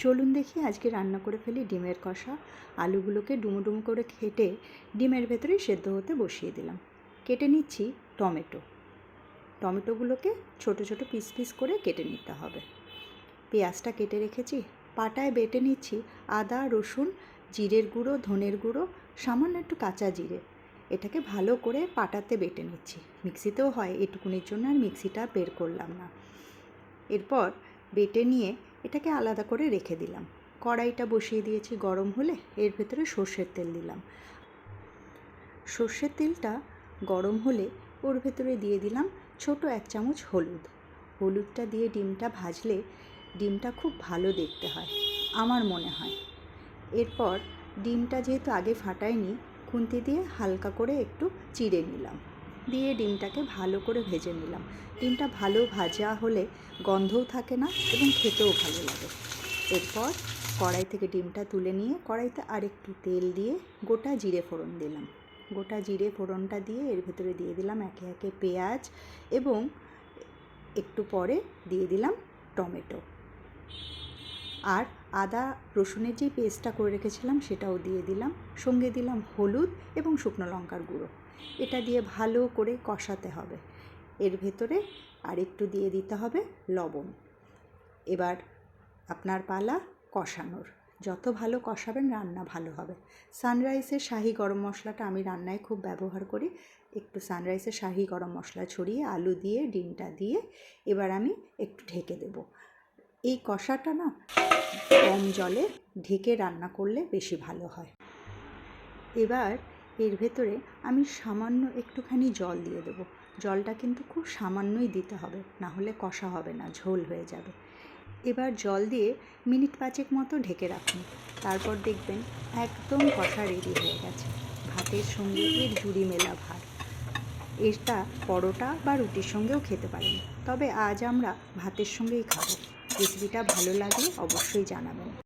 চলুন দেখি আজকে রান্না করে ফেলি ডিমের কষা। আলুগুলোকে ডুমো ডুমো করে কেটে ডিমের ভেতরে সেদ্ধ হতে বসিয়ে দিলাম। কেটে নিচ্ছি টমেটোগুলোকে ছোট ছোট পিস পিস করে কেটে নিতে হবে। পেঁয়াজটা কেটে রেখেছি, পাটায় বেটে নিচ্ছি আদা, রসুন, জিরের গুঁড়ো, ধনের গুঁড়ো, সামান্য একটু কাঁচা জিরে। এটাকে ভালো করে পাটাতে বেটে নিচ্ছি। মিক্সিতেও হয়, এটুকুনির জন্য আর মিক্সিটা বের করলাম না। এরপর বেটে নিয়ে এটাকে আলাদা করে রেখে দিলাম। কড়াইটা বসিয়ে দিয়েছি, গরম হলে এর ভেতরে সর্ষের তেল দিলাম। সর্ষের তেলটা গরম হলে ওর ভেতরে দিয়ে দিলাম ছোট 1 চামচ হলুদটা দিয়ে ডিমটা ভাজলে ডিমটা খুব ভালো দেখতে হয় আমার মনে হয়। এরপর ডিমটা যেহেতু আগে ফাটাইনি, খুন্তি দিয়ে হালকা করে একটু চিড়ে নিলাম, দিয়ে ডিমটাকে ভালো করে ভেজে নিলাম। ডিমটা ভালো ভাজা হলে গন্ধও থাকে না এবং খেতেও ভালো লাগে। এরপর কড়াই থেকে ডিমটা তুলে নিয়ে কড়াইতে আরেকটু তেল দিয়ে গোটা জিরে ফোড়ন দিলাম। গোটা জিরে ফোড়নটা দিয়ে এর ভেতরে দিয়ে দিলাম একে একে পেঁয়াজ এবং একটু পরে দিয়ে দিলাম টমেটো, আর আদা রসুনের যে পেস্টটা করে রেখেছিলাম সেটাও দিয়ে দিলাম। সঙ্গে দিলাম হলুদ এবং শুকনো লঙ্কার গুঁড়ো। এটা দিয়ে ভালো করে কষাতে হবে। এর ভেতরে আরেকটু দিয়ে দিতে হবে লবণ। এবার আপনার পালা কষানোর। যত ভালো কষাবেন রান্না ভালো হবে। সানরাইসের শাহি গরম মশলাটা আমি রান্নায় খুব ব্যবহার করি। একটু সানরাইসের শাহি গরম মশলা ছড়িয়ে আলু দিয়ে ডিমটা দিয়ে এবার আমি একটু ঢেকে দেব। এই কষাটা না কম জলে ঢেকে রান্না করলে বেশি ভালো হয়। এবার এর ভেতরে আমি সামান্য একটুখানি জল দিয়ে দেবো। জলটা কিন্তু খুব সামান্যই দিতে হবে, না হলে কষা হবে না, ঝোল হয়ে যাবে। এবার জল দিয়ে মিনিট 5 মতো ঢেকে রাখুন। তারপর দেখবেন একদম কষা রেডি হয়ে গেছে। ভাতের সঙ্গে এর জুড়ি মেলা ভাত। এটা পরোটা বা রুটির সঙ্গেও খেতে পারেন, তবে আজ আমরা ভাতের সঙ্গেই খাবো। রেসিপিটা ভালো লাগলে অবশ্যই জানাবেন।